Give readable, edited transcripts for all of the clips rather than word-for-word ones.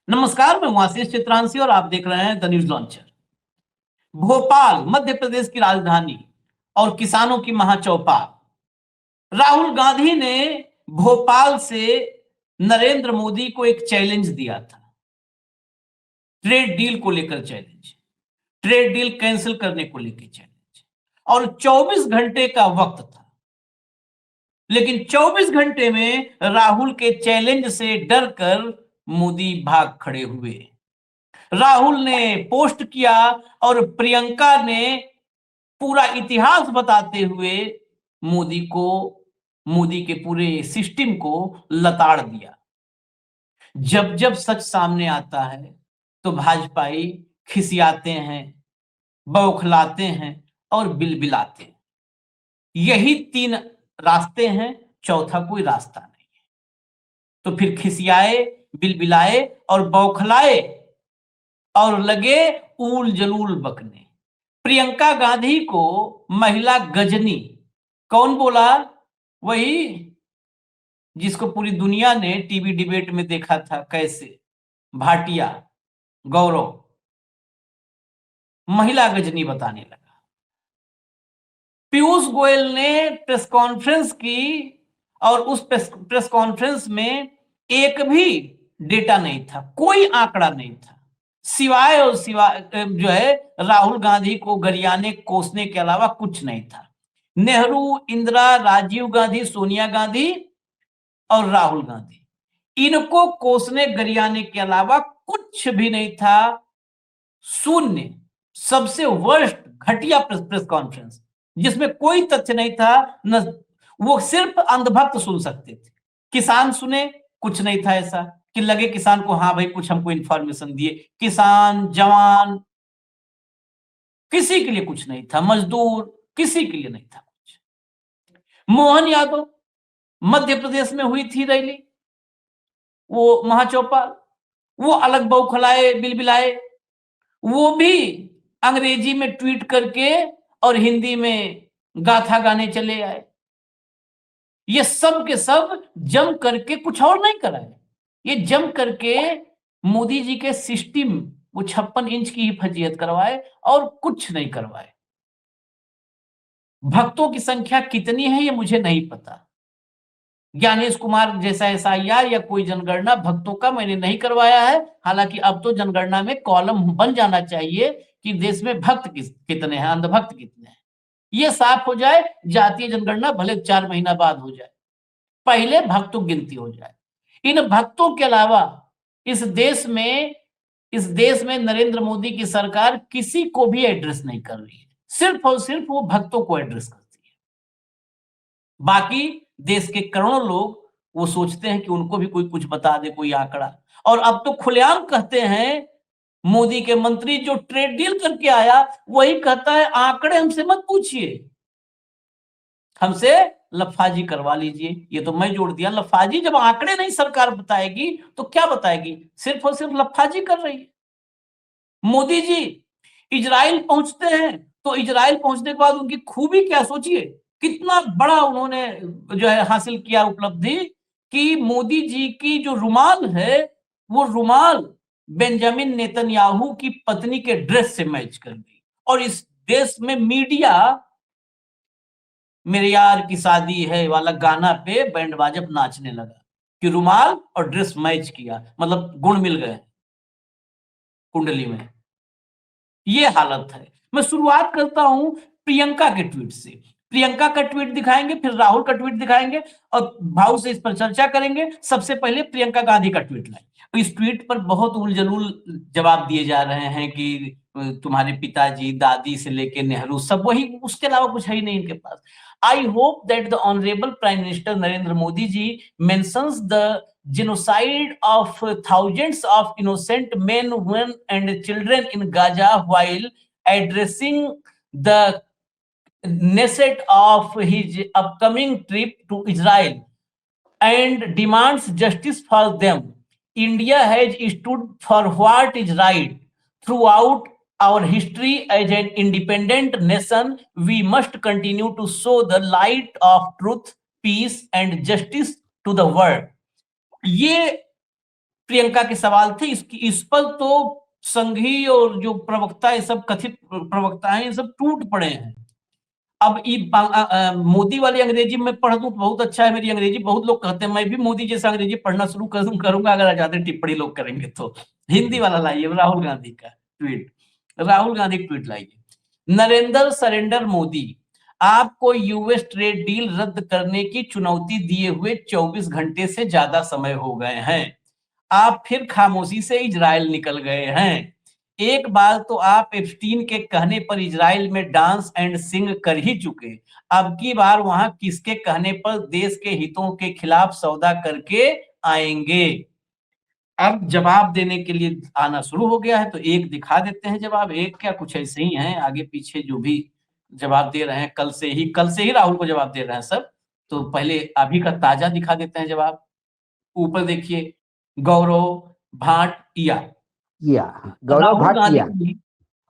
नमस्कार, मैं हूं आशीष चित्रांशी और आप देख रहे हैं the news launcher. Bhopal Madhya Pradesh की राजधानी और किसानों की महाचौपाल। राहुल गांधी ने भोपाल से नरेंद्र मोदी को एक चैलेंज दिया था, ट्रेड डील को लेकर चैलेंज, ट्रेड डील कैंसिल करने को लेकर चैलेंज, और 24 घंटे का वक्त था। लेकिन 24 घंटे में राहुल के चैलेंज से डरकर मोदी भाग खड़े हुए। राहुल ने पोस्ट किया और प्रियंका ने पूरा इतिहास बताते हुए मोदी के पूरे सिस्टम को लताड़ दिया। जब जब सच सामने आता है तो भाजपाई खिसियाते हैं, बौखलाते हैं और बिलबिलाते हैं। यही तीन रास्ते हैं, चौथा कोई रास्ता नहीं है। तो फिर खिसियाए, बिलबिलाए और बौखलाए और लगे ऊल जलूल बकने। प्रियंका गांधी को महिला गजनी कौन बोला? वही जिसको पूरी दुनिया ने टीवी डिबेट में देखा था, कैसे भाटिया गौरव महिला गजनी बताने लगा। पीयूष गोयल ने प्रेस कॉन्फ्रेंस की और उस प्रेस कॉन्फ्रेंस में एक भी डेटा नहीं था, कोई आंकड़ा नहीं था, सिवाय जो है राहुल गांधी को गरियाने कोसने के अलावा कुछ नहीं था। नेहरू, इंदिरा, राजीव गांधी, सोनिया गांधी और राहुल गांधी, इनको कोसने गरियाने के अलावा कुछ भी नहीं था। शून्य, सबसे वर्स्ट घटिया प्रेस कॉन्फ्रेंस जिसमें कोई तथ्य नहीं था। न वो सिर्फ अंधभक्त सुन सकते थे। किसान सुने, कुछ नहीं था ऐसा कि लगे किसान को हाँ भाई कुछ हमको इंफॉर्मेशन दिए। किसान, जवान, किसी के लिए कुछ नहीं था। मजदूर, किसी के लिए नहीं था कुछ। मोहन यादव, मध्य प्रदेश में हुई थी रैली, वो महाचौपाल, वो अलग बौखलाए, बिलबिलाए, वो भी अंग्रेजी में ट्वीट करके और हिंदी में गाथा गाने चले आए। ये सब के सब जम करके कुछ और नहीं कराए, ये जम करके मोदी जी के सिस्टम, वो 56 इंच की ही फजीहत करवाए और कुछ नहीं करवाए। भक्तों की संख्या कितनी है ये मुझे नहीं पता। ज्ञानेश कुमार जैसा एसआईआर या कोई जनगणना भक्तों का मैंने नहीं करवाया है। हालांकि अब तो जनगणना में कॉलम बन जाना चाहिए कि देश में भक्त कितने हैं, अंधभक्त कितने हैं, ये साफ हो जाए। जातीय जनगणना भले 4 महीना बाद हो जाए, पहले भक्तों की गिनती हो जाए। इन भक्तों के अलावा इस देश में नरेंद्र मोदी की सरकार किसी को भी एड्रेस नहीं कर रही है, सिर्फ और सिर्फ वो भक्तों को एड्रेस करती है। बाकी देश के करोड़ों लोग वो सोचते हैं कि उनको भी कोई कुछ बता दे, कोई आंकड़ा। और अब तो खुलेआम कहते हैं, मोदी के मंत्री जो ट्रेड डील करके आया वही कहता है आंकड़े हमसे मत पूछिए, हमसे लफाजी करवा लीजिए। ये तो मैं जोड़ दिया, लफाजी। जब आंकड़े नहीं सरकार बताएगी तो क्या बताएगी? सिर्फ और सिर्फ लफाजी कर रही है। मोदी जी इजराइल पहुंचते हैं तो इजराइल पहुंचने के बाद उनकी खूबी क्या, सोचिए कितना बड़ा उन्होंने जो है हासिल किया उपलब्धि, कि मोदी जी की जो रुमाल है वो रुमाल बेंजामिन नेतन्याहू की पत्नी के ड्रेस से मैच कर गई। और इस देश में मीडिया मेरे यार की शादी है वाला गाना पे बैंड बाजब नाचने लगा कि रुमाल और ड्रेस मैच किया, मतलब गुण मिल गए कुंडली में। ये हालत है। मैं शुरुआत करता हूं प्रियंका के ट्वीट से। प्रियंका का ट्वीट दिखाएंगे, फिर राहुल का ट्वीट दिखाएंगे और भाव से इस पर चर्चा करेंगे। सबसे पहले प्रियंका गांधी का ट्वीट लाए। इस ट्वीट पर बहुत उलझुल जवाब दिए जा रहे हैं कि तुम्हारे पिताजी, दादी से लेके नेहरू सब वही, उसके अलावा कुछ है ही नहीं इनके पास। I hope that the honourable prime minister Narendra Modi ji mentions the genocide of thousands of innocent men, women, and children in Gaza while addressing the nation of his upcoming trip to Israel and demands justice for them. India has stood for what is right throughout our history as an independent nation. We must continue to show the light of truth, peace, and justice to the world. ये प्रियंका के सवाल थे, इस पर तो संघी और जो प्रवक्ता, ये सब कथित प्रवक्ता हैं, ये सब टूट पड़े हैं। अब मोदी वाली अंग्रेजी में पढ़ दूं तो बहुत अच्छा है, मेरी अंग्रेजी बहुत लोग कहते हैं, मैं भी मोदी जैसा अंग्रेजी पढ़ना शुरू करूंगा अगर ज्यादा टिप्पणी लोग करेंगे तो। हिंदी वाला लाइए, राहुल गांधी का ट्वीट, राहुल गांधी ट्वीट लाइए। नरेंद्र सरेंडर मोदी, आपको यूएस ट्रेड डील रद्द करने की चुनौती दिए हुए 24 घंटे से ज्यादा समय हो गए हैं, आप फिर खामोशी से इजराइल निकल गए हैं। एक बार तो आप एप्स्टीन के कहने पर इजराइल में डांस एंड सिंग कर ही चुके, अब की बार वहां किसके कहने पर देश के हितों के खिलाफ सौदा करके आएंगे? अब जवाब देने के लिए आना शुरू हो गया है, तो एक दिखा देते हैं जवाब। एक क्या, कुछ ऐसे ही हैं आगे पीछे जो भी जवाब दे रहे हैं, कल से ही राहुल को जवाब दे रहे हैं सब। तो पहले अभी का ताजा दिखा देते हैं जवाब। ऊपर देखिए, गौरव भाटिया, गौरव राहुल गांधी भाटिया। जी,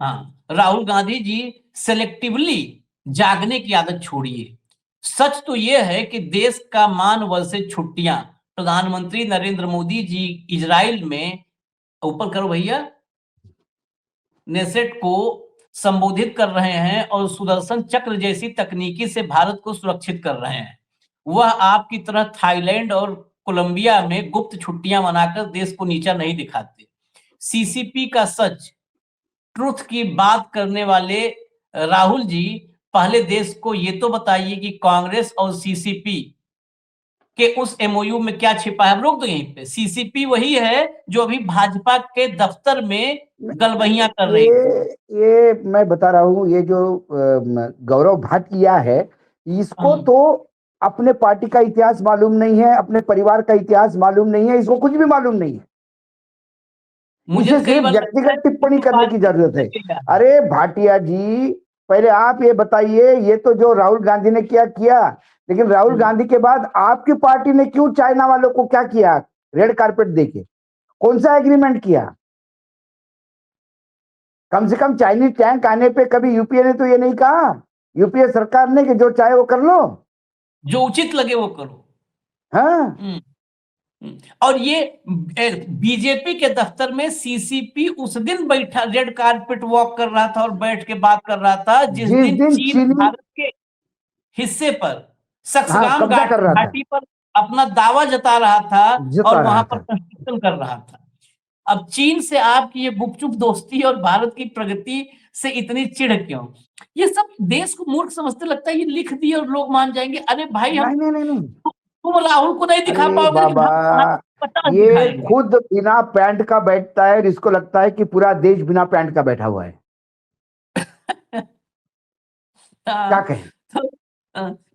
हाँ, राहुल गांधी जी सेलेक्टिवली जागने की आदत छोड़िए। सच तो यह है कि देश का मान वर्षित छुट्टियां प्रधानमंत्री नरेंद्र मोदी जी इजराइल में, ऊपर करो भैया, नेसेट को संबोधित कर रहे हैं और सुदर्शन चक्र जैसी तकनीकी से भारत को सुरक्षित कर रहे हैं। वह आपकी तरह थाईलैंड और कोलंबिया में गुप्त छुट्टियां मनाकर देश को नीचा नहीं दिखाते। सीसीपी का सच, ट्रुथ की बात करने वाले राहुल जी, पहले देश को ये तो बताइए कि कांग्रेस और सीसीपी के उस एमओयू में क्या छिपा है। रोक दो यहीं पे, सीसीपी वही है जो अभी भाजपा के दफ्तर में गलबहियां कर रही है। ये मैं बता रहा हूँ, ये जो गौरव भाटिया है, इसको तो अपने पार्टी का इतिहास मालूम नहीं है, अपने परिवार का इतिहास मालूम नहीं है, इसको कुछ भी मालूम नहीं है। मुझे सिर्फ व्यक्तिगत टिप्पणी करने की जरूरत है। अरे भाटिया जी, पहले आप ये बताइए, ये तो जो राहुल गांधी ने किया, लेकिन राहुल गांधी के बाद आपकी पार्टी ने क्यों चाइना वालों को क्या किया? रेड कारपेट देके कौन सा एग्रीमेंट किया? कम से कम चाइनीज टैंक आने पे कभी यूपीए ने तो ये नहीं कहा, यूपीए सरकार ने, कि जो चाहे वो कर लो, जो उचित लगे वो करो। हाँ। और ये बीजेपी के दफ्तर में सीसीपी उस दिन बैठा, रेड कारपेट वॉक कर रहा था और बैठ के बात कर रहा था जिस दिन चीन भारत के हिस्से पर सक्सगाम घाटी पर अपना दावा जता रहा था और वहां पर कंस्ट्रक्शन कर रहा था। अब चीन से आपकी ये गुपचुप दोस्ती और भारत की प्रगति से इतनी चिढ़ क्यों? ये सब देश को मूर्ख समझते, लगता है ये लिख दिए और लोग मान जाएंगे। अरे भाई, हम नहीं। तुम राहुल को नहीं दिखा पाओगे, बाबा, ये खुद बिना पैंट का बैठता है, जिसको लगता है कि पूरा देश बिना पैंट का बैठा हुआ है। क्या कहें?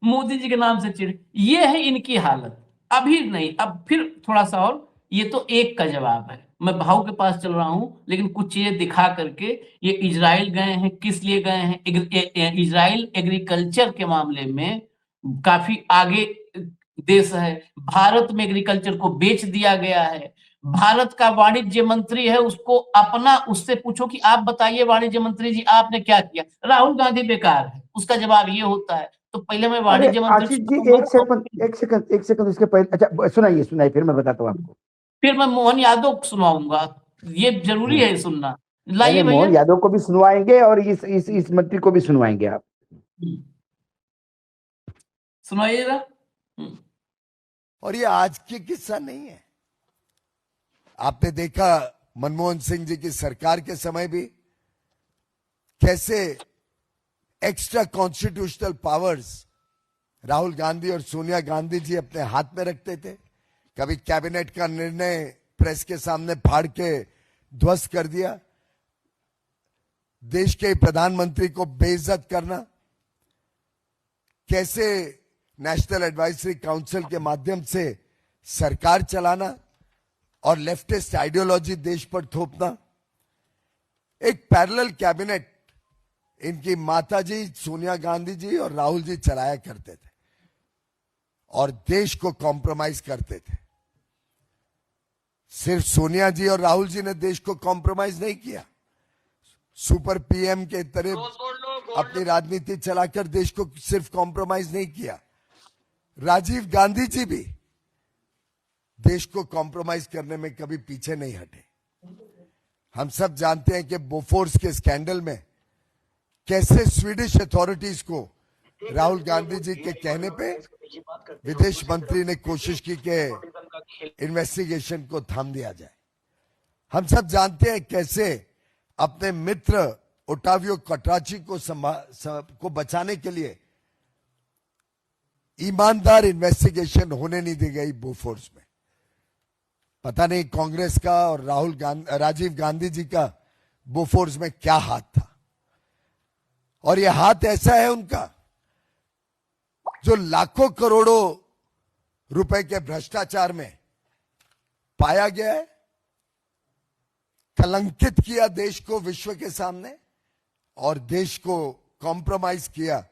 मोदी जी के नाम से चिढ़, ये है इनकी हालत। अभी नहीं, अब फिर थोड़ा सा और, ये तो एक का जवाब है, मैं भाव के पास चल रहा हूं, लेकिन कुछ चीजें दिखा करके। ये इजराइल गए हैं, किस लिए गए हैं? इजराइल एग्रीकल्चर के मामले में काफी आगे देश है। भारत में एग्रीकल्चर को बेच दिया गया है। भारत का वाणिज्य मंत्री है, उसको अपना, उससे पूछो कि आप बताइए वाणिज्य मंत्री जी आपने क्या किया? राहुल गांधी बेकार है, उसका जवाब ये होता है। तो पहले मैं वाणिज्य मंत्री, आशीष जी, एक सेकंड उसके पहले, अच्छा सुनाइए, फिर मैं बताता हूँ आपको। फिर मैं मोहन यादव को सुनाऊंगा, ये जरूरी है सुनना। लाइए भैया, मोहन यादव को भी सुनवाएंगे और इस मंत्री को भी सुनवाएंगे आप। सुनाइएगा। और ये आज की किस्सा नहीं है। आपने देखा मनमोहन सिंह जी की सरकार के समय भी कैसे extra constitutional powers Rahul Gandhi और सोनिया गांधी जी अपने हाथ में रखते थे। कभी कैबिनेट का निर्णय प्रेस के सामने फाड़ के ध्वस्त कर दिया, देश के प्रधानमंत्री को बेइज्जत करना, कैसे नेशनल एडवाइजरी काउंसिल के माध्यम से सरकार चलाना और लेफ्टिस्ट आइडियोलॉजी देश पर थोपना। एक पैरेलल कैबिनेट इनकी माताजी सोनिया गांधी जी और राहुल जी चलाया करते थे और देश को कॉम्प्रोमाइज करते थे। सिर्फ सोनिया जी और राहुल जी ने देश को कॉम्प्रोमाइज नहीं किया, सुपर पीएम के तरह अपनी राजनीति चलाकर देश को सिर्फ कॉम्प्रोमाइज नहीं किया, राजीव गांधी जी भी देश को कॉम्प्रोमाइज करने में कभी पीछे नहीं हटे। हम सब जानते हैं कि बोफोर्स के स्कैंडल में कैसे स्वीडिश अथॉरिटीज को राहुल गांधी जी के कहने पे विदेश मंत्री ने कोशिश की कि इन्वेस्टिगेशन को थाम दिया जाए। हम सब जानते हैं कैसे अपने मित्र ओटावियो कटराची को बचाने के लिए ईमानदार इन्वेस्टिगेशन होने नहीं दी गई बोफोर्स में। पता नहीं कांग्रेस का और राजीव गांधी जी का बोफोर्स में क्या हाथ था, और यह हाथ ऐसा है उनका जो लाखों करोड़ों रुपए के भ्रष्टाचार में पाया गया है, कलंकित किया देश को विश्व के सामने और देश को कॉम्प्रोमाइज किया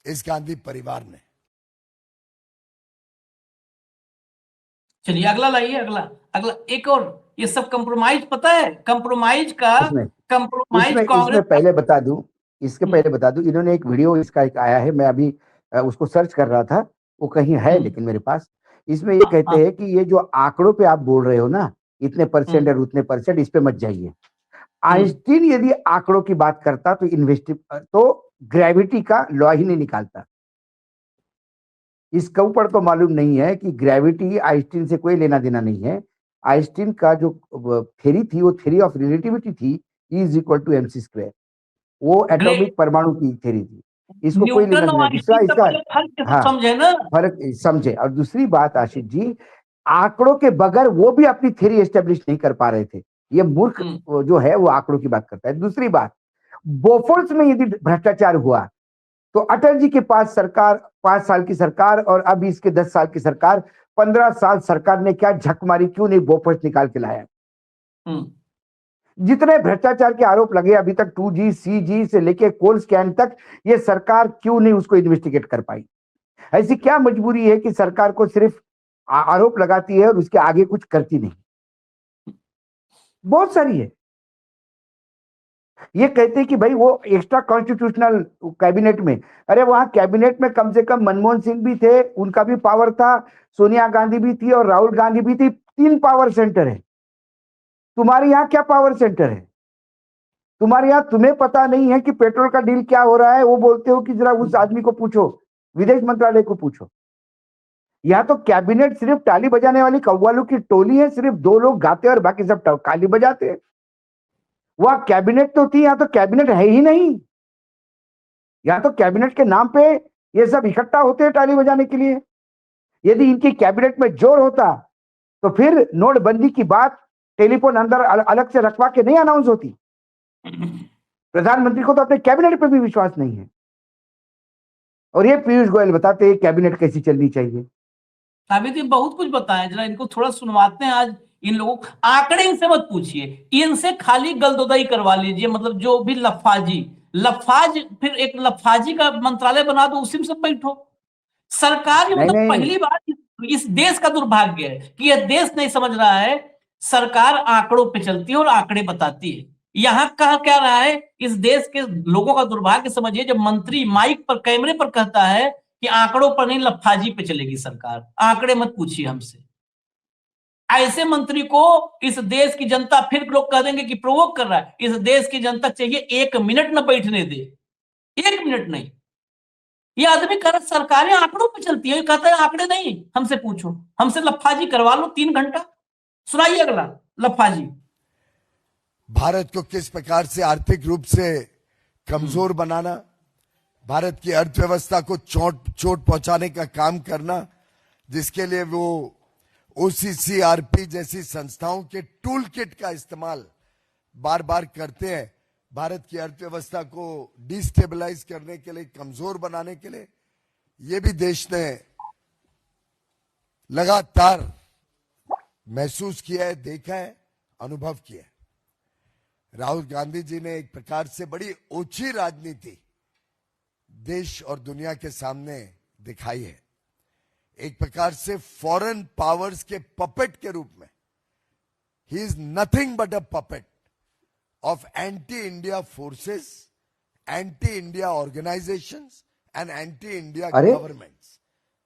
इस गांधी परिवार ने। चलिए अगला लाइए, अगला अगला एक और। ये सब कंप्रोमाइज पता है, कंप्रोमाइज का कंप्रोमाइज इसमें कांग्रेस। पहले बता दूं, इसके पहले बता दूं, इन्होंने एक वीडियो इसका एक आया है, मैं अभी उसको सर्च कर रहा था, वो कहीं है लेकिन मेरे पास। इसमें ये कहते हैं कि ये जो आंकड़ों पे आप बोल रहे हो ना, इतने परसेंट और उतने परसेंट, इस पे मत जाइए। आइंस्टीन यदि आंकड़ों की बात करता तो ग्रेविटी का लॉ ही नहीं निकालता। इसके ऊपर तो मालूम नहीं है कि ग्रेविटी आइंस्टीन से कोई लेना देना नहीं है। आइंस्टीन का जो थ्योरी थी वो थ्योरी ऑफ रिलेटिविटी थी, E = mc²। वो एटॉमिक परमाणु की थ्योरी थी, इसको कोई लेना देना। दूसरा इसका हाँ समझे ना, फर्क समझे। और दूसरी बात आशीष जी, आंकड़ों के बगैर वो भी अपनी थ्योरी एस्टेब्लिश नहीं कर पा रहे थे। ये मूर्ख जो है वो आंकड़ों की बात करता है। दूसरी बात, बोफोर्स में यदि भ्रष्टाचार हुआ तो अटल जी के पास सरकार 5 साल की सरकार और अब इसके 10 साल की सरकार, 15 साल सरकार ने क्या झक मारी, क्यों नहीं बोफोर्स निकाल के लाया? जितने भ्रष्टाचार के आरोप लगे अभी तक 2G, CG से लेके कोल स्कैन तक, ये सरकार क्यों नहीं उसको इन्वेस्टिगेट कर पाई? ऐसी क्या मजबूरी है कि सरकार को सिर्फ आरोप लगाती है और उसके आगे कुछ करती नहीं? बहुत सारी है। ये कहते हैं कि भाई वो एक्स्ट्रा कॉन्स्टिट्यूशनल कैबिनेट में, अरे वहां कैबिनेट में कम से कम मनमोहन सिंह भी थे, उनका भी पावर था, सोनिया गांधी भी थी और राहुल गांधी भी थी। 3 पावर सेंटर है। तुम्हारे यहाँ क्या पावर सेंटर है? तुम्हारे यहाँ तुम्हें पता नहीं है कि पेट्रोल का डील क्या हो रहा है? वो बोलते हो कि जरा उस आदमी को पूछो, विदेश मंत्रालय को पूछो। यहाँ तो कैबिनेट सिर्फ ताली बजाने वाली कव्वालों की टोली है, सिर्फ 2 लोग गाते और बाकी सब ताली बजाते हैं। वह कैबिनेट तो थी, यहाँ तो कैबिनेट है ही नहीं। यहाँ तो कैबिनेट के नाम पे ये सब इकट्ठा होते हैं ताली बजाने के लिए। यदि इनकी कैबिनेट में जोर होता तो फिर नोटबंदी की बात टेलीफोन अंदर अलग से रखवा के नहीं अनाउंस होती। प्रधानमंत्री को तो अपने कैबिनेट पे भी विश्वास नहीं है, और ये पीयूष गोयल बताते हैं कैबिनेट कैसी चलनी चाहिए। अभी तो बहुत कुछ बताएं, जरा इनको थोड़ा सुनवाते हैं आज। इन लोगों आंकड़े इनसे मत पूछिए, इनसे खाली गलदोदाई करवा लीजिए। मतलब जो भी लफाज फिर एक लफाजी का मंत्रालय बना दो, उसी में सब बैठो। सरकार ये मतलब पहली बात इस देश का दुर्भाग्य है कि यह देश नहीं समझ रहा है सरकार आंकड़ों पे चलती है और आंकड़े बताती है। यहां कहा क्या रहा है, इस देश के लोगों का दुर्भाग्य समझिए, जब मंत्री माइक पर कैमरे पर कहता है कि आंकड़ों पर नहीं लफाजी पे चलेगी सरकार, आंकड़े मत पूछिए हमसे। ऐसे मंत्री को इस देश की जनता, फिर लोग कह देंगे कि प्रोवोक कर रहा है, इस देश की जनता चाहिए 1 मिनट न बैठने दे, 1 मिनट नहीं। ये आदमी कह रहा सरकारें आंकड़ों पे चलती है, कहता है आंकड़े नहीं हमसे पूछो, हमसे लफाजी करवा लो 3 घंटा। सुनाइए अगला लफाजी। भारत को किस प्रकार से आर्थिक रूप से कमजोर बनाना, भारत की अर्थव्यवस्था को चोट पहुंचाने का काम करना, जिसके लिए वो OCCRP जैसी संस्थाओं के टूल किट का इस्तेमाल बार बार करते हैं, भारत की अर्थव्यवस्था को डिस्टेबलाइज करने के लिए, कमजोर बनाने के लिए। ये भी देश ने लगातार महसूस किया है, देखा है, अनुभव किया है। राहुल गांधी जी ने एक प्रकार से बड़ी ओछी राजनीति देश और दुनिया के सामने दिखाई है। एक प्रकार से फॉरेन पावर्स के पपेट के रूप में ही is nothing but a puppet of anti-India forces, anti-India organizations and anti-India governments.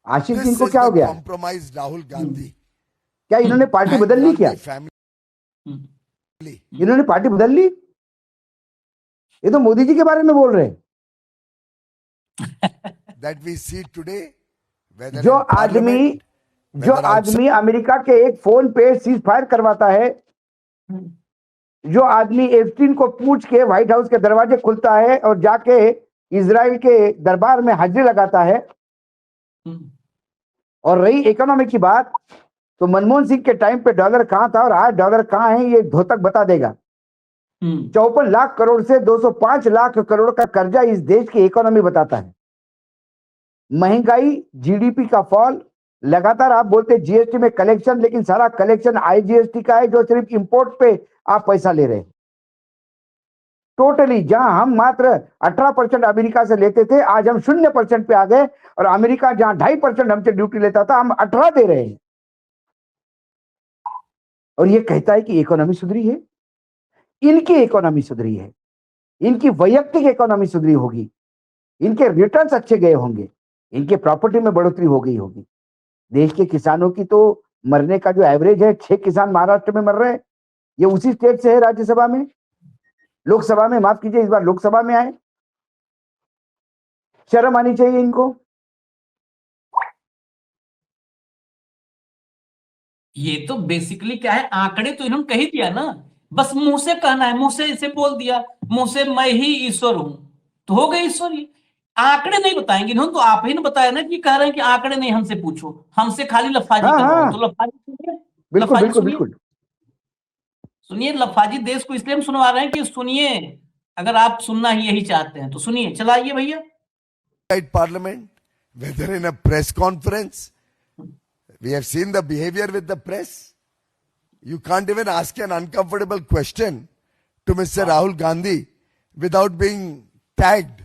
Ashish ji, This इनको is क्या हो the गया? compromised Rahul Gandhi क्या इन्होंने पार्टी and बदल ली क्या? Gandhi family इन्होंने पार्टी बदल ली? ये तो मोदी जी के बारे में बोल रहे हैं। that we see today, whether जो in parliament, whether outside. आदमी अमेरिका के एक फोन पे सीज फायर करवाता है, जो आदमी एप्स्टीन को पूछ के व्हाइट हाउस के दरवाजे खुलता है और जाके इजराइल के दरबार में हाजिरी लगाता है। और रही इकोनॉमी की बात, तो मनमोहन सिंह के टाइम पे डॉलर कहां था और आज डॉलर कहां है, ये धोतक बता देगा। 54 लाख करोड़ से 205 लाख करोड़ का कर्जा इस देश की इकोनॉमी बताता है। महंगाई, जीडीपी का फॉल, लगातार आप बोलते जीएसटी में कलेक्शन, लेकिन सारा कलेक्शन आईजीएसटी का है, जो सिर्फ इंपोर्ट पे आप पैसा ले रहे हैं। टोटली जहां हम मात्र 18% अमेरिका से लेते थे, आज हम 0% पे आ गए, और अमेरिका जहां 2.5% हमसे ड्यूटी लेता था, हम 18 दे रहे हैं। और ये कहता है कि इकोनॉमी सुधरी है। इनकी इकोनॉमी सुधरी है, इनकी वैयक्तिक इकोनॉमी सुधरी होगी, इनके रिटर्न्स अच्छे गए होंगे, इनके प्रॉपर्टी में बढ़ोतरी हो गई होगी। देश के किसानों की तो मरने का जो एवरेज है, 6 किसान महाराष्ट्र में मर रहे हैं, ये उसी स्टेट से है, राज्यसभा में, लोकसभा में, माफ कीजिए, इस बार लोकसभा में आए। शर्म आनी चाहिए इनको। ये तो बेसिकली क्या है, आंकड़े तो इन्होंने कह ही दिया ना, बस मुंह से कहना है, मुंह से इसे बोल दिया, मुंह से मैं ही ईश्वर हूं, तो हो गए ईश्वर। ये आंकड़े नहीं बताएंगे इन्होंने, तो आप ही ने बताया ना कि कह रहे हैं कि आंकड़े नहीं हमसे पूछो, हमसे खाली लफाजी हाँ, करवाओ। हाँ। तो लफाजी सुनिए, बिल्कुल लफाजी बिल्कुल सुनिए, बिल्कुल। सुनिए लफाजी देश को इसलिए हम सुनवा रहे हैं कि सुनिए, अगर आप सुनना ही यही चाहते हैं तो सुनिए, चलाइए भैया। Parliament, whether in a press conference, we have seen the behavior with the press. You can't even ask an uncomfortable question to Mr. Rahul Gandhi without being tagged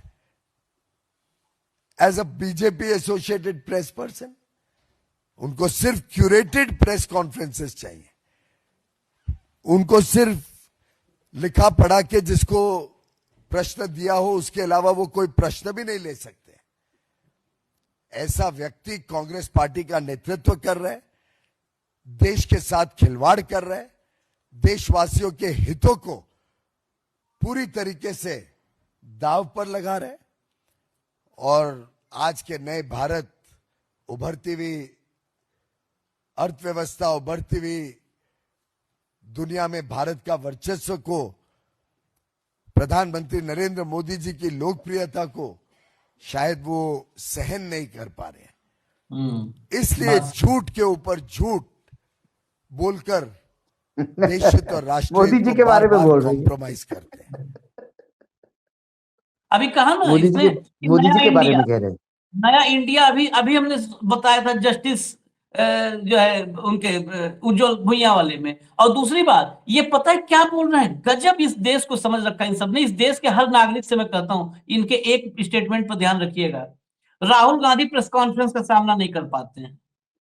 as a BJP associated press person. उनको सिर्फ curated press conferences चाहिए, उनको सिर्फ लिखा पढ़ा के जिसको प्रश्न दिया हो उसके अलावा वो कोई प्रश्न भी नहीं ले सकते। ऐसा व्यक्ति कांग्रेस पार्टी का नेतृत्व कर रहा है, देश के साथ खिलवाड़ कर रहा है, देशवासियों के हितों को पूरी तरीके से दांव पर लगा रहा है। और आज के नए भारत, उभरती हुई अर्थव्यवस्था, उभरती हुई दुनिया में भारत का वर्चस्व को, प्रधानमंत्री नरेंद्र मोदी जी की लोकप्रियता को शायद वो सहन नहीं कर पा रहे हैं। इसलिए झूठ के ऊपर झूठ बोलकर देश हित और राष्ट्र मोदी जी के बारे में बोल रहे हैं, कॉम्प्रोमाइज करते हैं। अभी कहा ना मोदी इसने जी, मोदी जी के बारे में कह रहे हैं। नया इंडिया, अभी अभी हमने बताया था जस्टिस जो है उनके उज्जवल भुइयां वाले में। और दूसरी बात, ये पता है क्या बोल रहे हैं, गजब इस देश को समझ रखा है इन सबने। इस देश के हर नागरिक से मैं कहता हूं, इनके एक स्टेटमेंट पर ध्यान रखिएगा। राहुल गांधी प्रेस कॉन्फ्रेंस का सामना नहीं कर पाते हैं,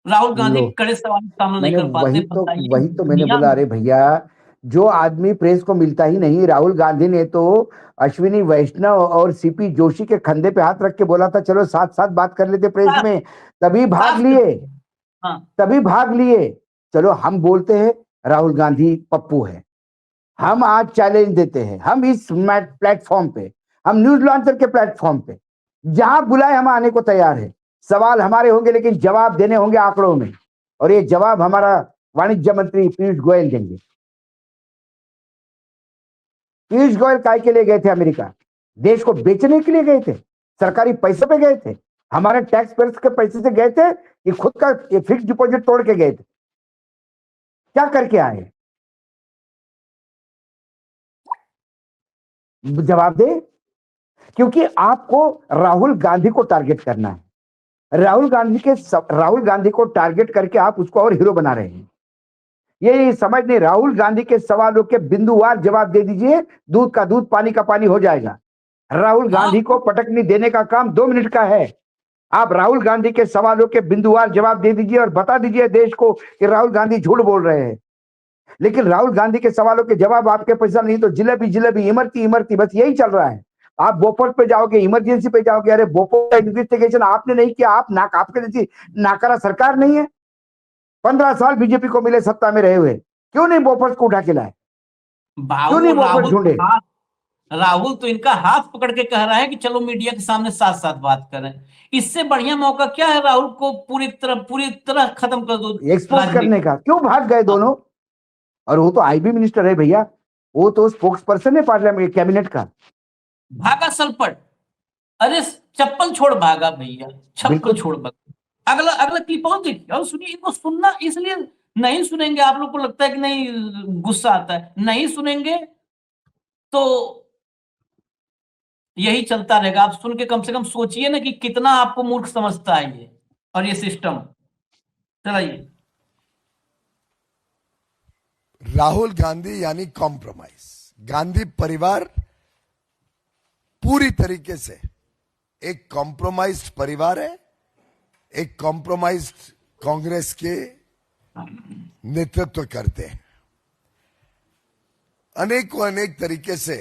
राहुल गांधी कड़े सवाल का सामना नहीं कर पाते। वही तो मैंने बोला, अरे भैया, जो आदमी प्रेस को मिलता ही नहीं, राहुल गांधी ने तो अश्विनी वैष्णव और सीपी जोशी के कंधे पे हाथ रख के बोला था, चलो साथ साथ बात कर लेते प्रेस में, तभी भाग लिए, तभी भाग लिए। चलो हम बोलते हैं राहुल गांधी पप्पू है, हम आज चैलेंज देते हैं, हम इस प्लेटफॉर्म पे, हम न्यूज लॉन्चर के प्लेटफॉर्म पे, जहां बुलाए हम आने को तैयार है। सवाल हमारे होंगे, लेकिन जवाब देने होंगे आंकड़ों में, और ये जवाब हमारा वाणिज्य मंत्री पीयूष गोयल देंगे। पीयूष गोयल काय के लिए गए थे अमेरिका? देश को बेचने के लिए गए थे, सरकारी पैसे पे गए थे, हमारे टैक्स पेयर्स के पैसे से गए थे, कि खुद का फिक्स डिपॉजिट तोड़ के गए थे? क्या करके आए? जवाब दे। क्योंकि आपको राहुल गांधी को टारगेट करना है, राहुल गांधी को टारगेट करके आप उसको और हीरो बना रहे हैं। ये समझ नहीं, राहुल गांधी के सवालों के बिंदुवार जवाब दे दीजिए, दूध का दूध पानी का पानी हो जाएगा। राहुल गांधी को पटकनी देने का काम 2 मिनट का है। आप राहुल गांधी के सवालों के बिंदुवार जवाब दे दीजिए और बता दीजिए देश को कि राहुल गांधी झूठ बोल रहे हैं। लेकिन राहुल गांधी के सवालों के जवाब आपके पैसा नहीं, तो जिलेबी जिलेबी, इमरती इमरती, बस यही चल रहा है। आप बोफोर्स पे जाओगे, इमरजेंसी पे जाओगे, अरे बोफोर्स का इन्वेस्टिगेशन आपने नहीं किया, आपके जैसी नाकारा सरकार नहीं है। 15 साल बीजेपी को मिले सत्ता में रहे हुए, क्यों नहीं बोफोर्स को उठा के लाए, क्यों नहीं बाबू बोफोर्स ढूंढे? राहुल तो इनका हाथ पकड़ के कह रहा है कि चलो मीडिया के सामने साथ साथ बात करें। इससे बढ़िया मौका क्या है राहुल को पूरी तरह खत्म कर दो एक्सपोज राजनीति। करने का। क्यों भाग गए दोनों? और वो तो आईबी मिनिस्टर है भैया, वो तो स्पोक्स पर्सन है पार्लियामेंट कैबिनेट का। भागा सलपट, अरे चप्पल छोड़ भागा भैया, चप्पल बिल्कुल। छोड़ भागा। अगला अगला क्लिप और देखिए और सुनिए। इनको सुनना इसलिए नहीं सुनेंगे, आप लोग को लगता है कि नहीं गुस्सा आता है, नहीं सुनेंगे तो यही चलता रहेगा। आप सुन के कम से कम सोचिए ना कि कितना आपको मूर्ख समझता है ये और ये सिस्टम। चलिए। राहुल गांधी यानी कॉम्प्रोमाइज। गांधी परिवार पूरी तरीके से एक कॉम्प्रोमाइज्ड परिवार है, एक कॉम्प्रोमाइज्ड कांग्रेस के नेतृत्व करते हैं। अनेक तरीके से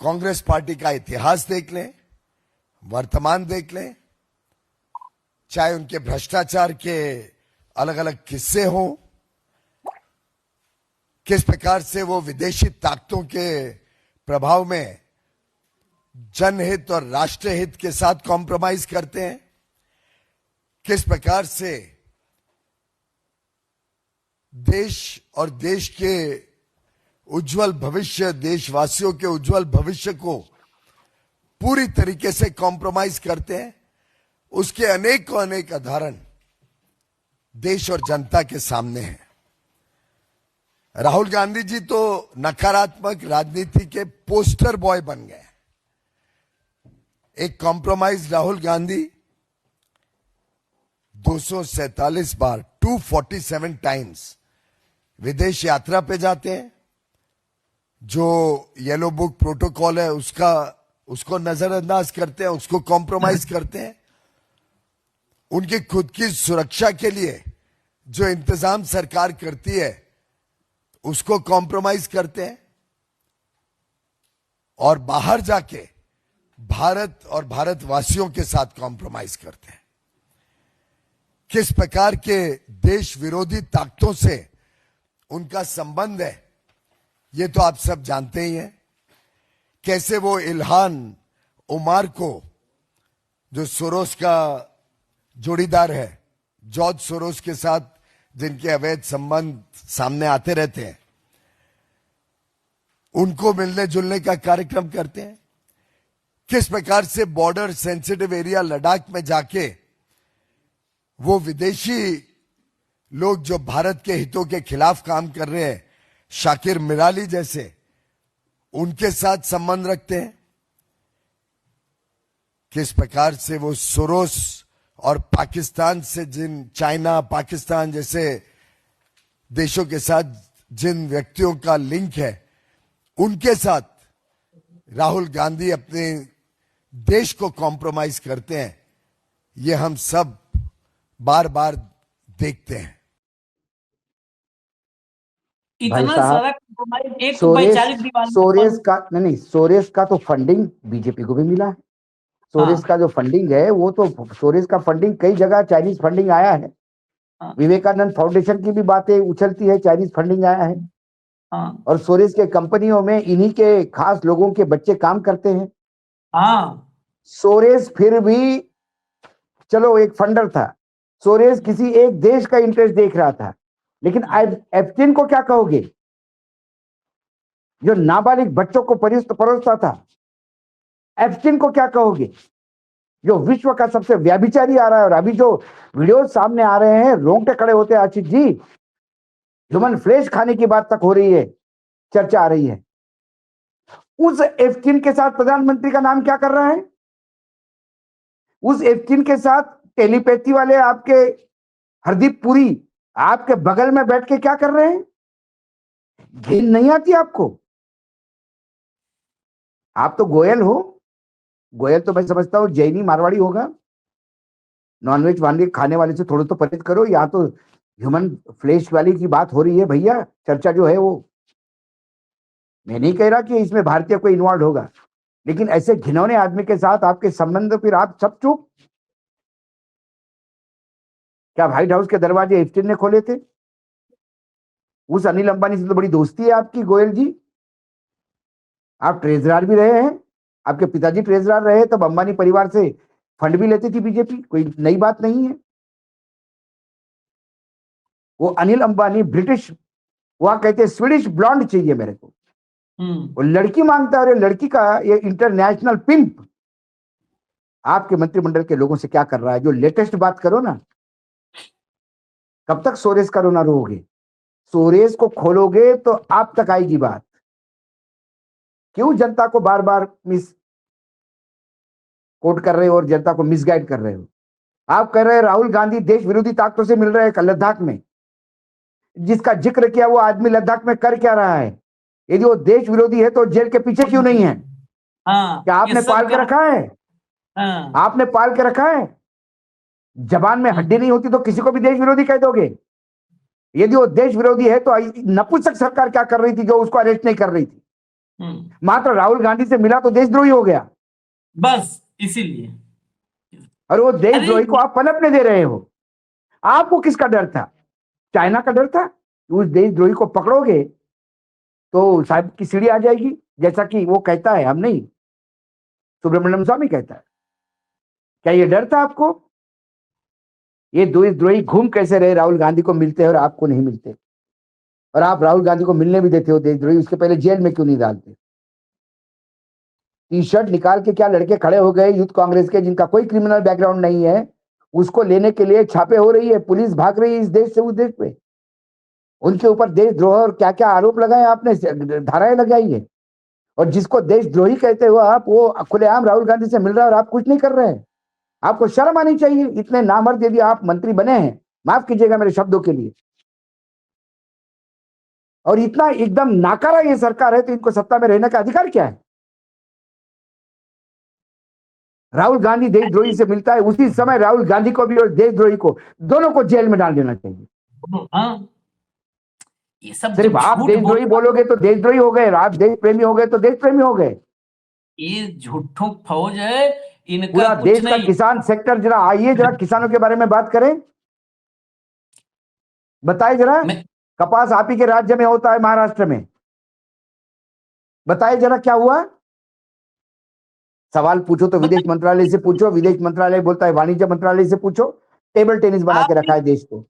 कांग्रेस पार्टी का इतिहास देख लें, वर्तमान देख लें, चाहे उनके भ्रष्टाचार के अलग अलग किस्से हों, किस प्रकार से वो विदेशी ताकतों के प्रभाव में जनहित और राष्ट्रहित के साथ कॉम्प्रोमाइज करते हैं, किस प्रकार से देश और देश के उज्जवल भविष्य, देशवासियों के उज्जवल भविष्य को पूरी तरीके से कॉम्प्रोमाइज करते हैं, उसके अनेक उदाहरण देश और जनता के सामने हैं। राहुल गांधी जी तो नकारात्मक राजनीति के पोस्टर बॉय बन गए। एक कॉम्प्रोमाइज राहुल गांधी 247 बार 247 टाइम्स विदेश यात्रा पे जाते हैं। जो येलो बुक प्रोटोकॉल है उसको नजरअंदाज करते हैं, उसको कॉम्प्रोमाइज करते हैं। उनकी खुद की सुरक्षा के लिए जो इंतजाम सरकार करती है उसको कॉम्प्रोमाइज करते हैं, और बाहर जाके भारत और भारतवासियों के साथ कॉम्प्रोमाइज करते हैं। किस प्रकार के देश विरोधी ताकतों से उनका संबंध है ये तो आप सब जानते ही हैं। कैसे वो इल्हान उमार को, जो सोरोस का जोड़ीदार है, जॉर्ज सोरोस के साथ जिनके अवैध संबंध सामने आते रहते हैं, उनको मिलने जुलने का कार्यक्रम करते हैं। किस प्रकार से बॉर्डर सेंसिटिव एरिया लद्दाख में जाके वो विदेशी लोग जो भारत के हितों के खिलाफ काम कर रहे हैं, शाकिर मिराली जैसे, उनके साथ संबंध रखते हैं। किस प्रकार से वो सोरोस और पाकिस्तान से चाइना, पाकिस्तान जैसे देशों के साथ जिन व्यक्तियों का लिंक है, उनके साथ राहुल गांधी अपने देश को कॉम्प्रोमाइज करते हैं। ये हम सब बार बार देखते हैं। इतना साहब, सारा compromise, एक तो वैचारिक दीवार सोरेस का तो फंडिंग बीजेपी को भी मिला है। सोरेस हाँ। का जो फंडिंग है वो तो, सोरेस का फंडिंग कई जगह चाइनीज फंडिंग आया है। हाँ। विवेकानंद फाउंडेशन की भी बातें उछलती है, चाइनीज फंडिंग आया है। हाँ। और सोरेस के कंपनियों में इन्हीं के खास लोगों के बच्चे काम करते हैं। हाँ। सोरेस फिर भी चलो एक फंडर था, सोरेस किसी एक देश का इंटरेस्ट देख रहा था। लेकिन एप्स्टीन को क्या कहोगे, जो नाबालिग बच्चों को परोसता था? एप्स्टीन को क्या कहोगे, जो विश्व का सबसे व्यभिचारी आ रहा है? और अभी जो वीडियो सामने आ रहे हैं, रोंगटे खड़े होते हैं आशीष जी। ह्यूमन फ्लेश खाने की बात तक हो रही है, चर्चा आ रही है। उस एप्स्टीन के साथ प्रधानमंत्री का नाम क्या कर रहा है? उस एप्स्टीन के साथ टेलीपैथी वाले आपके हरदीप पुरी आपके बगल में बैठ के क्या कर रहे हैं? घिन नहीं आती आपको? आप तो गोयल हो, गोयल तो मैं समझता हूं जैनी मारवाड़ी होगा। नॉनवेज वानवेज खाने वाले से थोड़ा तो परहेज करो। यहाँ तो ह्यूमन फ्लेश वाली की बात हो रही है भैया, चर्चा जो है वो। मैं नहीं कह रहा कि इसमें भारतीय कोई इन्वॉल्व होगा, लेकिन ऐसे घिनौने आदमी के साथ आपके संबंध, फिर आप सब चुप। क्या व्हाइट हाउस के दरवाजे एप्स्टीन ने खोले थे? उस अनिल अंबानी से तो बड़ी दोस्ती है आपकी, गोयल जी। आप ट्रेजरर भी रहे हैं, आपके पिताजी ट्रेजरर रहे, तब अंबानी परिवार से फंड भी लेती थी बीजेपी, कोई नई बात नहीं है। वो अनिल अंबानी ब्रिटिश, वहां कहते हैं स्वीडिश ब्लॉन्ड चाहिए मेरे को, वो लड़की मांगता है, और ये लड़की का ये इंटरनेशनल पिंप आपके मंत्रिमंडल के लोगों से क्या कर रहा है? जो लेटेस्ट बात करो ना, कब तक सोरेस का रोना रोओगे? सोरेस को खोलोगे तो आप तक आएगी बात। क्यों जनता को बार बार मिस कोट कर रहे हो और जनता को मिसगाइड कर रहे हो? आप कह रहे हैं राहुल गांधी देश विरोधी ताकतों से मिल रहे हैं लद्दाख में। जिसका जिक्र किया वो आदमी लद्दाख में कर क्या रहा है? यदि वो देश विरोधी है तो जेल के पीछे क्यों नहीं है? क्या आपने पाल के रखा है? आपने पाल के रखा है? जबान में हड्डी नहीं होती तो किसी को भी देश विरोधी कह दोगे। यदि वो देश विरोधी है तो नपुंसक सरकार क्या कर रही थी जो उसको अरेस्ट नहीं कर रही थी? मात्र राहुल गांधी से मिला तो देशद्रोही हो गया, बस इसीलिए। और वो देशद्रोही को आप पनपने दे रहे हो। आपको किसका डर था? चाइना का डर था? उस देशद्रोही को पकड़ोगे तो साहब की सीढ़ी आ जाएगी, जैसा कि वो कहता है, हम नहीं, सुब्रमण्यम स्वामी कहता है। क्या ये डर था आपको? ये देशद्रोही घूम कैसे रहे, राहुल गांधी को मिलते हैं और आपको नहीं मिलते, और आप राहुल गांधी को मिलने भी देते हो देशद्रोही, उसके पहले जेल में क्यों नहीं डालते? टी शर्ट निकाल के क्या लड़के खड़े हो गए यूथ कांग्रेस के, जिनका कोई क्रिमिनल बैकग्राउंड नहीं है, उसको लेने के लिए छापे हो रही है, पुलिस भाग रही है इस देश से उस देश पे। उनके ऊपर देशद्रोह और क्या क्या आरोप लगाए आपने, धाराएं लगाई है, और जिसको देशद्रोही कहते हो आप, वो खुलेआम राहुल गांधी से मिल रहा है और आप कुछ नहीं कर रहे हैं। आपको शर्म आनी चाहिए। इतने नामर्द यदि आप मंत्री बने हैं, माफ कीजिएगा मेरे शब्दों के लिए, और इतना एकदम नाकारा ये सरकार है, तो इनको सत्ता में रहने का अधिकार क्या है? राहुल गांधी देशद्रोही से मिलता है, उसी समय राहुल गांधी को भी और देशद्रोही को, दोनों को जेल में डाल देना चाहिए। ये सब सिर्फ आप देशद्रोही बोलोगे तो देशद्रोही हो गए, आप देश प्रेमी हो गए तो देश प्रेमी हो गए। ये झूठों फौज है इनका। पूरा देश का किसान सेक्टर, जरा आइए, जरा किसानों के बारे में बात करें, बताइए जरा। कपास आप ही के राज्य में होता है, महाराष्ट्र में, बताइए जरा क्या हुआ? सवाल पूछो तो विदेश मंत्रालय से पूछो, विदेश मंत्रालय बोलता है वाणिज्य मंत्रालय से पूछो। टेबल टेनिस बना के रखा है देश को।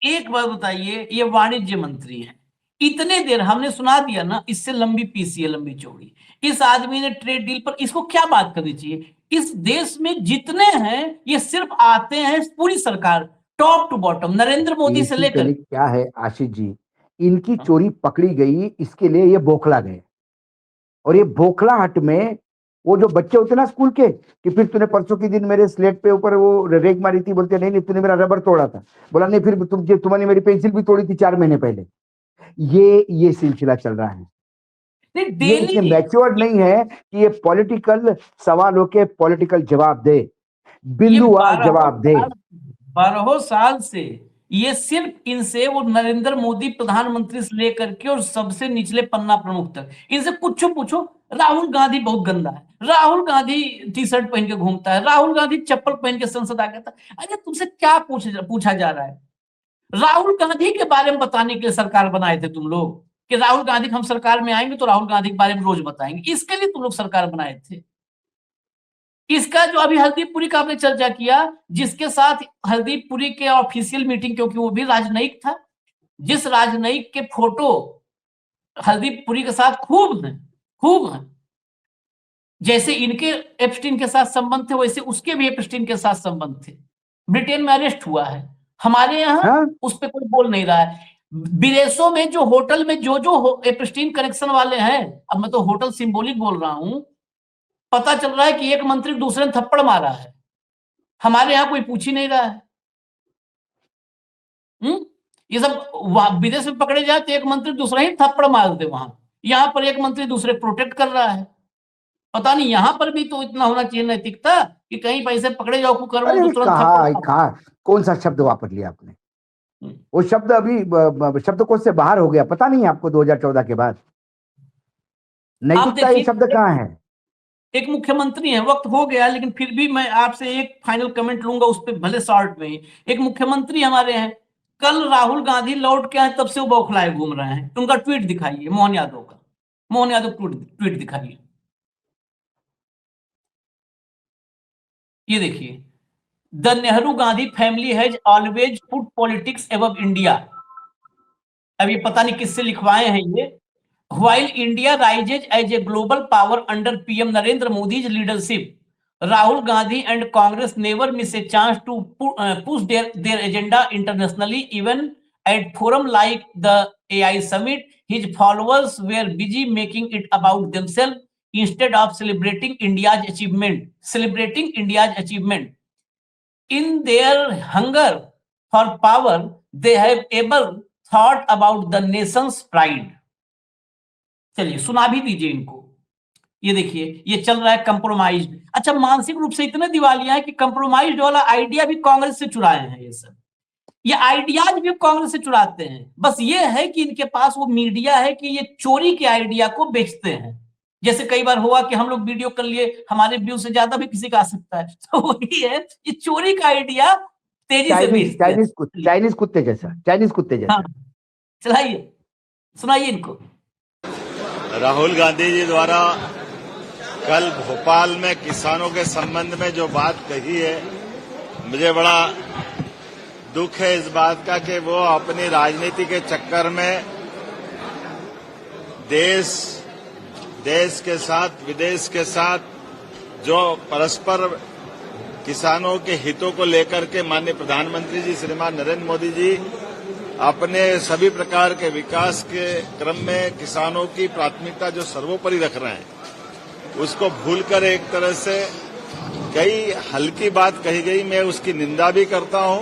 एक बात बताइए, ये वाणिज्य मंत्री है, इतने देर हमने सुना दिया ना, इससे लंबी पीसी है, लंबी चौड़ी। इस आदमी ने ट्रेड डील पर, इसको क्या बात करनी चाहिए? इस देश में जितने हैं ये सिर्फ आते हैं, पूरी सरकार top to bottom, Narendra Modi से लेकर। क्या है आशीष जी, इनकी चोरी पकड़ी गई, इसके लिए ये बौखला गए, और ये बौखलाहट में वो जो बच्चे होते ना स्कूल के, कि फिर तूने परसों के दिन मेरे स्लेट पे ऊपर वो रेग मारी थी, बोलते नहीं नहीं तूने मेरा रबर तोड़ा था, बोला नहीं फिर तुम्हारी मेरी पेंसिल भी तोड़ी थी 4 महीने पहले। ये सिलसिला चल रहा है। ये इतने मैच्योर्ड नहीं है कि ये पॉलिटिकल सवालों के पॉलिटिकल जवाब दे, बिंदुवार जवाब दे। 12 साल से ये सिर्फ इनसे, वो नरेंद्र मोदी प्रधानमंत्री से लेकर के और सबसे निचले पन्ना प्रमुख तक, इनसे कुछ पूछो, राहुल गांधी बहुत गंदा है, राहुल गांधी टी शर्ट पहन के घूमता है, राहुल गांधी चप्पल पहन के संसद आ गया था। अरे तुमसे क्या पूछा जा रहा है? राहुल गांधी के बारे में बताने के लिए सरकार बनाए थे तुम लोग, कि राहुल गांधी हम सरकार में आएंगे तो राहुल गांधी के बारे में रोज बताएंगे, इसके लिए तुम लोग सरकार बनाए थे। इसका जो अभी हरदीपपुरी का आपने चर्चा किया, जिसके साथ हरदीपपुरी के ऑफिशियल मीटिंग, क्योंकि वो भी राजनयिक था, जिस राजनयिक के फोटो हरदीपपुरी के साथ खूब है, जैसे इनके एप्स्टीन के साथ संबंध थे, वैसे उसके भी एप्स्टीन के साथ संबंध थे। ब्रिटेन में अरेस्ट हुआ है, हमारे यहाँ उस पर कोई बोल नहीं रहा है। विदेशों में जो होटल में जो एप्स्टीन कनेक्शन वाले हैं, अब मैं तो होटल सिंबॉलिक बोल रहा हूं, पता चल रहा है कि एक मंत्री दूसरे ने थप्पड़ मारा है, हमारे यहाँ कोई पूछ ही नहीं रहा है। ये सब विदेश में पकड़े जाए तो एक मंत्री दूसरा ही थप्पड़ मार दे, वहां यहाँ पर एक मंत्री दूसरे प्रोटेक्ट कर रहा है। पता नहीं यहाँ पर भी तो इतना होना चाहिए नैतिकता कि कहीं पैसे पकड़े जाओ को करो, कौन सा शब्द वापर लिया आपने? वो शब्द अभी शब्दकोश से बाहर हो गया, पता नहीं आपको 2014 के बाद। नैतिकता ये देखिए, शब्द कहाँ है? एक मुख्यमंत्री है, वक्त हो गया लेकिन फिर भी मैं आपसे एक फाइनल कमेंट लूंगा उस पर, भले शॉर्ट में ही। एक मुख्यमंत्री हमारे हैं, कल राहुल गांधी लौट के आए तब से वो बौखलाए घूम रहे हैं। उनका ट्वीट दिखाइए, मोहन यादव का, मोहन यादव ट्वीट दिखाइए, ये देखिए, the Nehru Gandhi family has always put politics above India. अब ये पता नहीं किससे लिखवाए हैं ये। While India rises as a global power under PM Narendra Modi's leadership, Rahul Gandhi and Congress never miss a chance to push their agenda internationally. Even at forum like the AI Summit, his followers were busy making it about themselves instead of celebrating India's achievement. In their hunger for power, they have ever thought about the nation's pride. चलिए सुना भी दीजिए इनको। ये देखिए, ये चल रहा है कंप्रोमाइज। अच्छा, मानसिक रूप से इतने दिवालिया है कि कंप्रोमाइज वाला आइडिया भी कांग्रेस से चुराए हैं। ये सब ये आइडियाज भी कांग्रेस से चुराते हैं। बस ये है कि इनके पास वो मीडिया है कि ये चोरी के आइडिया को बेचते हैं। जैसे कई बार हुआ कि हम लोग वीडियो कर लिए, हमारे व्यू से ज्यादा भी किसी का आ सकता है, तो वही है, ये चोरी का आइडिया तेजी से बेचते हैं। चाइनीज कुत्ते जैसा। हाँ, चलाइए, सुनाइए इनको। राहुल गांधी जी द्वारा कल भोपाल में किसानों के संबंध में जो बात कही है, मुझे बड़ा दुख है इस बात का कि वो अपनी राजनीति के चक्कर में देश के साथ विदेश के साथ जो परस्पर किसानों के हितों को लेकर के माननीय प्रधानमंत्री जी श्रीमान नरेंद्र मोदी जी अपने सभी प्रकार के विकास के क्रम में किसानों की प्राथमिकता जो सर्वोपरि रख रहे हैं, उसको भूलकर एक तरह से कई हल्की बात कही गई। मैं उसकी निंदा भी करता हूं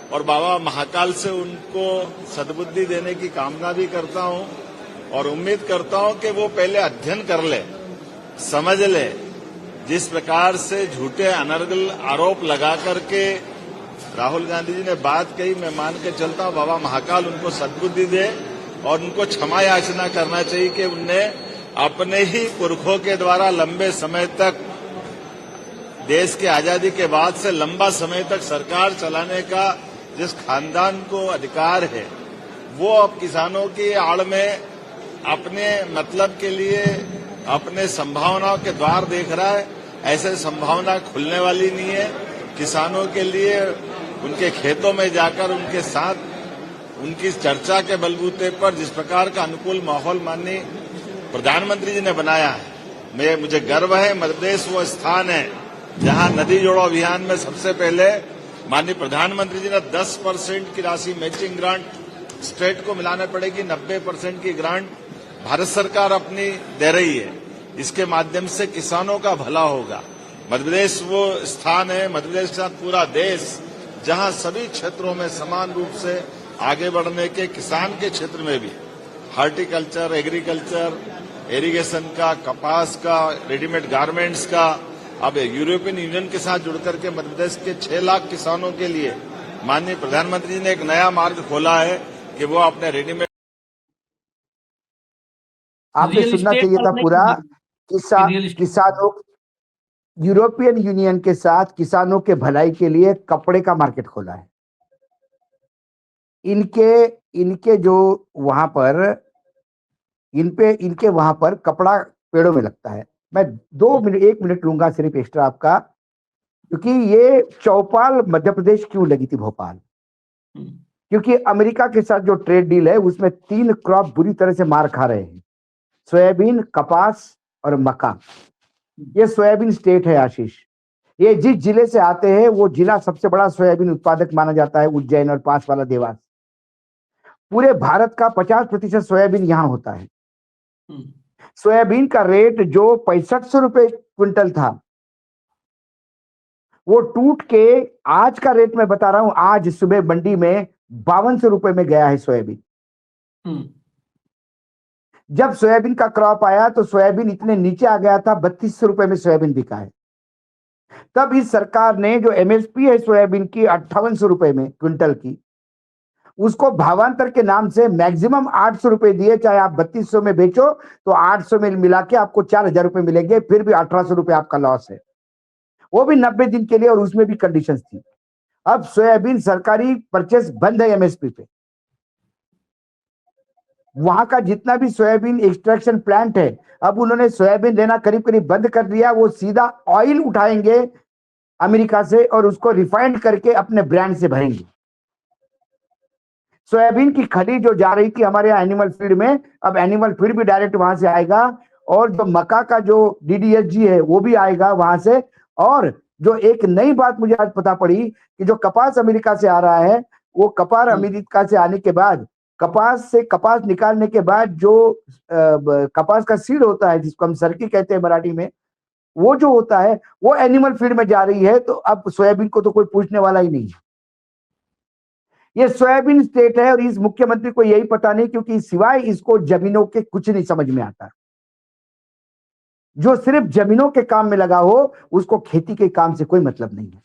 और बाबा महाकाल से उनको सद्बुद्धि देने की कामना भी करता हूं और उम्मीद करता हूं कि वो पहले अध्ययन कर ले, समझ ले। जिस प्रकार से झूठे अनर्गल आरोप लगा करके राहुल गांधी जी ने बात कही, मैं मान के चलता हूं बाबा महाकाल उनको सद्बुद्धि दे और उनको क्षमा याचना करना चाहिए कि उनने अपने ही पुरखों के द्वारा लंबे समय तक, देश की आजादी के बाद से लंबा समय तक सरकार चलाने का जिस खानदान को अधिकार है, वो अब किसानों की आड़ में अपने मतलब के लिए अपने संभावनाओं के द्वार देख रहा है। ऐसे संभावना खुलने वाली नहीं है। किसानों के लिए उनके खेतों में जाकर उनके साथ उनकी चर्चा के बलबूते पर जिस प्रकार का अनुकूल माहौल माननीय प्रधानमंत्री जी ने बनाया है, मुझे गर्व है। मध्य प्रदेश वो स्थान है जहां नदी जोड़ो अभियान में सबसे पहले माननीय प्रधानमंत्री जी ने 10% की राशि मैचिंग ग्रांट स्टेट को मिलाने पड़ेगी, 90% की ग्रांट भारत सरकार अपनी दे रही है। इसके माध्यम से किसानों का भला होगा। मध्य प्रदेश वो स्थान है, मध्य प्रदेश के साथ पूरा देश, जहां सभी क्षेत्रों में समान रूप से आगे बढ़ने के, किसान के क्षेत्र में भी हॉर्टिकल्चर, एग्रीकल्चर, इरिगेशन का, कपास का, रेडीमेड गारमेंट्स का, अब यूरोपियन यूनियन के साथ जुड़कर के मध्य प्रदेश के 6 लाख किसानों के लिए माननीय प्रधानमंत्री जी ने एक नया मार्ग खोला है कि वो अपने रेडीमेड। आपने सुनना चाहिए था पूरा। किसानों, यूरोपियन यूनियन के साथ किसानों के भलाई के लिए कपड़े का मार्केट खोला है। इनके जो वहां पर इनके वहां पर कपड़ा पेड़ों में लगता है। मैं 1 मिनट लूंगा सिर्फ एक्स्ट्रा आपका, क्योंकि ये चौपाल मध्य प्रदेश क्यों लगी थी भोपाल, क्योंकि अमेरिका के साथ जो ट्रेड डील है उसमें 3 क्रॉप बुरी तरह से मार खा रहे हैं, सोयाबीन, कपास और मक्का। ये सोयाबीन स्टेट है आशीष। ये जिस जिले से आते हैं वो जिला सबसे बड़ा सोयाबीन उत्पादक माना जाता है, उज्जैन और पास वाला देवास। पूरे भारत का 50% सोयाबीन यहां होता है। सोयाबीन का रेट जो 6500 रुपए क्विंटल था, वो टूट के आज का रेट मैं बता रहा हूं, आज सुबह मंडी में 5200 रुपए में गया है सोयाबीन। जब सोयाबीन का क्रॉप आया तो सोयाबीन इतने नीचे आ गया था, 3200 रुपए में सोयाबीन बिका है। तब इस सरकार ने जो एमएसपी है सोयाबीन की 5800 रुपए में क्विंटल की, उसको भावांतर के नाम से मैक्सिमम 800 रुपए दिए, चाहे आप 3200 में बेचो तो 800 में मिला के आपको 4000 रुपए मिलेंगे, फिर भी 1800 रुपए आपका लॉस है, वो भी 90 दिन के लिए, और उसमें भी कंडीशंस थी। अब सोयाबीन सरकारी परचेस बंद है एमएसपी पे। वहां का जितना भी सोयाबीन एक्सट्रैक्शन प्लांट है, अब उन्होंने सोयाबीन लेना करीब करीब बंद कर दिया। वो सीधा ऑयल उठाएंगे अमेरिका से और उसको रिफाइंड करके अपने ब्रांड से भरेंगे। सोयाबीन की खली जो जा रही थी हमारे यहाँ एनिमल फीड में, अब एनिमल फीड भी डायरेक्ट वहां से आएगा, और जो मक्का का जो डीडीएसजी है वो भी आएगा वहां से। और जो एक नई बात मुझे आज पता पड़ी कि जो कपास अमेरिका से आ रहा है, वो कपास अमेरिका से आने के बाद, कपास से कपास निकालने के बाद जो कपास का सीड होता है, जिसको हम सरकी कहते हैं मराठी में, वो जो होता है वो एनिमल फीड में जा रही है। तो अब सोयाबीन को तो कोई पूछने वाला ही नहीं है। ये सोयाबीन स्टेट है, और इस मुख्यमंत्री को यही पता नहीं, क्योंकि सिवाय इसको जमीनों के कुछ नहीं समझ में आता। जो सिर्फ जमीनों के काम में लगा हो, उसको खेती के काम से कोई मतलब नहीं है।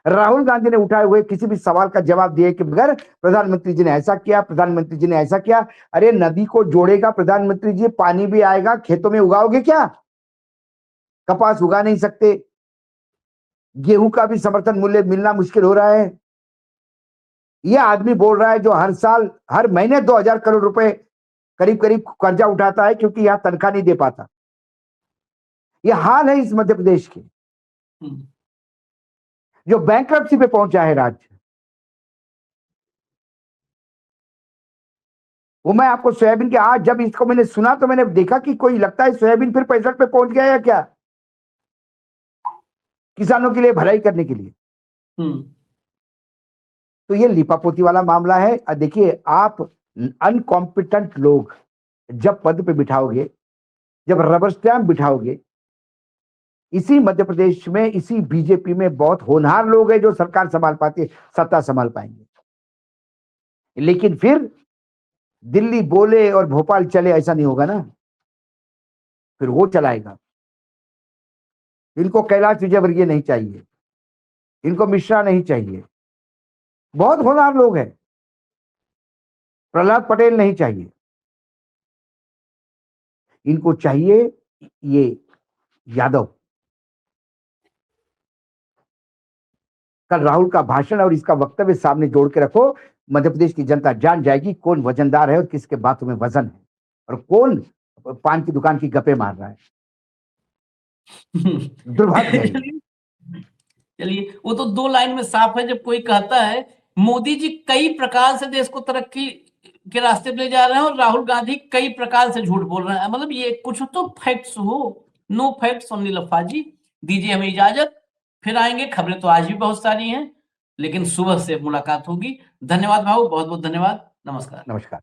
राहुल गांधी ने उठाए हुए किसी भी सवाल का जवाब दिए कि बगैर प्रधानमंत्री जी ने ऐसा किया, प्रधानमंत्री जी ने ऐसा किया। अरे नदी को जोड़ेगा प्रधानमंत्री जी, पानी भी आएगा, खेतों में उगाओगे क्या? कपास उगा नहीं सकते, गेहूं का भी समर्थन मूल्य मिलना मुश्किल हो रहा है। यह आदमी बोल रहा है जो हर साल हर महीने 2000 करोड़ रुपए करीब करीब कर्जा उठाता है क्योंकि यहां तनख्वाह नहीं दे पाता। यह हाल है इस मध्य प्रदेश के, जो बैंक्रप्सी पे पहुंचा है राज्य। वो मैं आपको सोयाबीन के, आज जब इसको मैंने सुना तो मैंने देखा कि कोई लगता है सोयाबीन फिर 65 पे पहुंच गया या क्या, किसानों के लिए भलाई करने के लिए। तो ये लिपापोती वाला मामला है। देखिए, आप अनकॉम्पिटेंट लोग जब पद पे बिठाओगे, जब रबर स्टैंप बिठाओगे, इसी मध्य प्रदेश में, इसी बीजेपी में बहुत होनहार लोग हैं जो सरकार संभाल पाते, सत्ता संभाल पाएंगे। लेकिन फिर दिल्ली बोले और भोपाल चले, ऐसा नहीं होगा ना, फिर वो चलाएगा। इनको कैलाश विजयवर्गीय नहीं चाहिए, इनको मिश्रा नहीं चाहिए, बहुत होनहार लोग हैं। प्रहलाद पटेल नहीं चाहिए, इनको चाहिए ये यादव। कल राहुल का भाषण और इसका वक्तव्य सामने जोड़ के रखो, मध्य प्रदेश की जनता जान जाएगी कौन वजनदार है और किसके बातों में वजन है, और कौन पान की दुकान की गप्पे मार रहा है। दुर्भाग्य है। चलिए, वो तो 2 लाइन में साफ है। जब कोई कहता है मोदी जी कई प्रकार से देश को तरक्की के रास्ते पे ले जा रहे हैं और राहुल गांधी कई प्रकार से झूठ बोल रहे हैं, मतलब ये कुछ तो फैक्ट्स हो। नो फैक्ट्स ओनली लफाजी। दीजिए हमें इजाजत, फिर आएंगे। खबरें तो आज भी बहुत सारी हैं, लेकिन सुबह से मुलाकात होगी। धन्यवाद भाऊ, बहुत बहुत धन्यवाद। नमस्कार। नमस्कार।